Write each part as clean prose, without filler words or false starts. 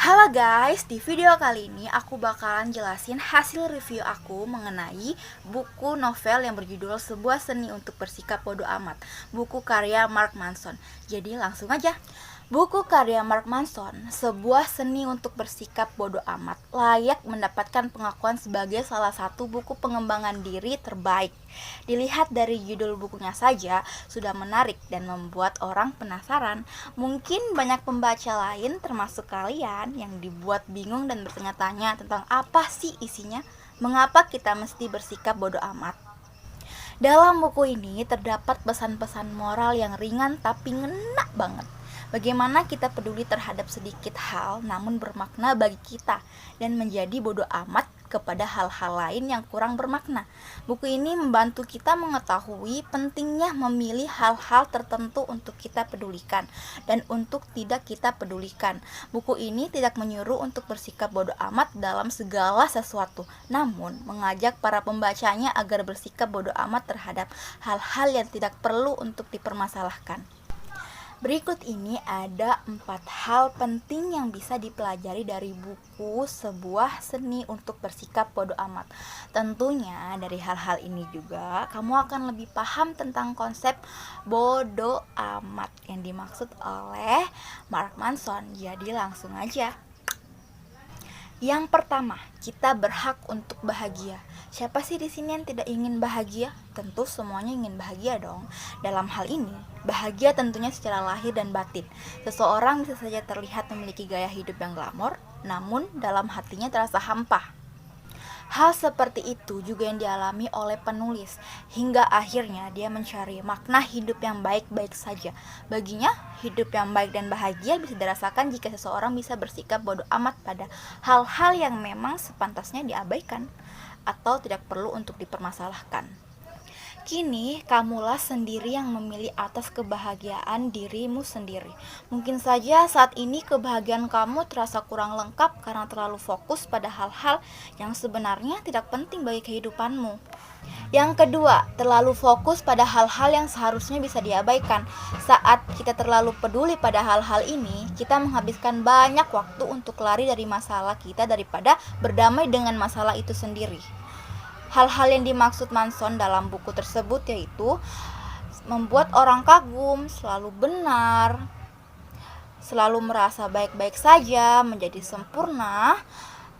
Halo guys, di video kali ini aku bakalan jelasin hasil review aku mengenai buku novel yang berjudul Sebuah Seni untuk Bersikap Bodo Amat, buku karya Mark Manson. Jadi langsung aja. Buku karya Mark Manson, Sebuah Seni untuk Bersikap Bodo Amat, layak mendapatkan pengakuan sebagai salah satu buku pengembangan diri terbaik. Dilihat dari judul bukunya saja sudah menarik dan membuat orang penasaran. Mungkin banyak pembaca lain termasuk kalian yang dibuat bingung dan bertanya-tanya tentang apa sih isinya, mengapa kita mesti bersikap bodo amat. Dalam buku ini terdapat pesan-pesan moral yang ringan tapi ngena banget. Bagaimana kita peduli terhadap sedikit hal namun bermakna bagi kita dan menjadi bodoh amat kepada hal-hal lain yang kurang bermakna. Buku ini membantu kita mengetahui pentingnya memilih hal-hal tertentu untuk kita pedulikan dan untuk tidak kita pedulikan. Buku ini tidak menyuruh untuk bersikap bodoh amat dalam segala sesuatu, namun mengajak para pembacanya agar bersikap bodoh amat terhadap hal-hal yang tidak perlu untuk dipermasalahkan. Berikut ini ada 4 hal penting yang bisa dipelajari dari buku Sebuah Seni untuk Bersikap Bodo Amat. Tentunya dari hal-hal ini juga kamu akan lebih paham tentang konsep bodo amat yang dimaksud oleh Mark Manson. Jadi langsung aja. Yang pertama, kita berhak untuk bahagia. Siapa sih di sini yang tidak ingin bahagia? Tentu semuanya ingin bahagia dong. Dalam hal ini, bahagia tentunya secara lahir dan batin. Seseorang bisa saja terlihat memiliki gaya hidup yang glamor, namun dalam hatinya terasa hampa. Hal seperti itu juga yang dialami oleh penulis, hingga akhirnya dia mencari makna hidup yang baik-baik saja. Baginya, hidup yang baik dan bahagia bisa dirasakan jika seseorang bisa bersikap bodo amat pada hal-hal yang memang sepantasnya diabaikan atau tidak perlu untuk dipermasalahkan. Kini, kamulah sendiri yang memilih atas kebahagiaan dirimu sendiri. Mungkin saja saat ini kebahagiaan kamu terasa kurang lengkap karena terlalu fokus pada hal-hal yang sebenarnya tidak penting bagi kehidupanmu. Yang kedua, terlalu fokus pada hal-hal yang seharusnya bisa diabaikan. Saat kita terlalu peduli pada hal-hal ini, kita menghabiskan banyak waktu untuk lari dari masalah kita daripada berdamai dengan masalah itu sendiri. Hal-hal yang dimaksud Manson dalam buku tersebut yaitu membuat orang kagum, selalu benar, selalu merasa baik-baik saja, menjadi sempurna.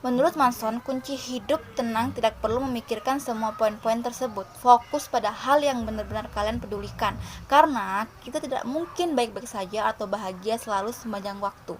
Menurut Manson, kunci hidup tenang tidak perlu memikirkan semua poin-poin tersebut. Fokus pada hal yang benar-benar kalian pedulikan, karena kita tidak mungkin baik-baik saja atau bahagia selalu sepanjang waktu.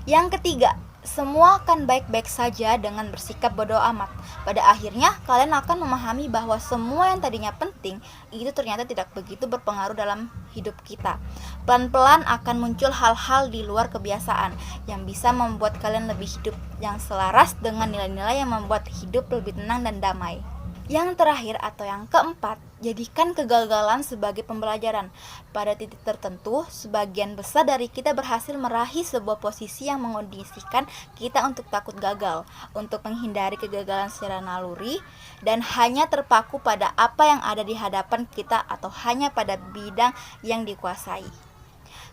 Yang ketiga, semua akan baik-baik saja dengan bersikap bodoh amat. Pada akhirnya, kalian akan memahami bahwa semua yang tadinya penting itu ternyata tidak begitu berpengaruh dalam hidup kita. Pelan-pelan akan muncul hal-hal di luar kebiasaan yang bisa membuat kalian lebih hidup yang selaras dengan nilai-nilai yang membuat hidup lebih tenang dan damai. Yang terakhir atau yang keempat, jadikan kegagalan sebagai pembelajaran. Pada titik tertentu, sebagian besar dari kita berhasil meraih sebuah posisi yang mengondisikan kita untuk takut gagal, untuk menghindari kegagalan secara naluri, dan hanya terpaku pada apa yang ada di hadapan kita atau hanya pada bidang yang dikuasai.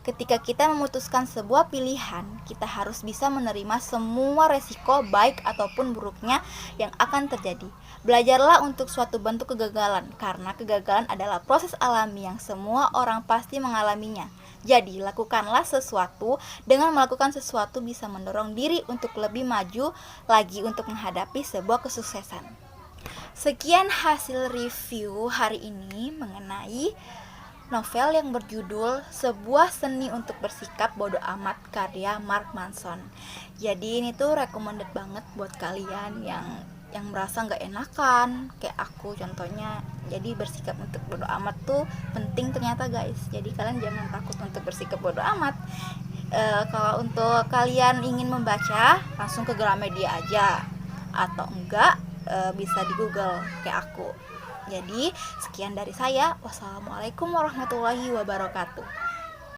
Ketika kita memutuskan sebuah pilihan, kita harus bisa menerima semua resiko baik ataupun buruknya yang akan terjadi. Belajarlah untuk suatu bentuk kegagalan, karena kegagalan adalah proses alami yang semua orang pasti mengalaminya. Jadi, lakukanlah sesuatu. Dengan melakukan sesuatu bisa mendorong diri untuk lebih maju lagi untuk menghadapi sebuah kesuksesan. Sekian hasil review hari ini mengenai novel yang berjudul Sebuah Seni untuk Bersikap Bodo Amat karya Mark Manson. Jadi ini tuh recommended banget buat kalian yang merasa nggak enakan kayak aku contohnya. Jadi bersikap untuk bodo amat tuh penting ternyata guys. Jadi kalian jangan takut untuk bersikap bodo amat. Kalau untuk kalian ingin membaca, langsung ke Gramedia aja, atau enggak bisa di Google kayak aku. Jadi sekian dari saya. Wassalamualaikum warahmatullahi wabarakatuh.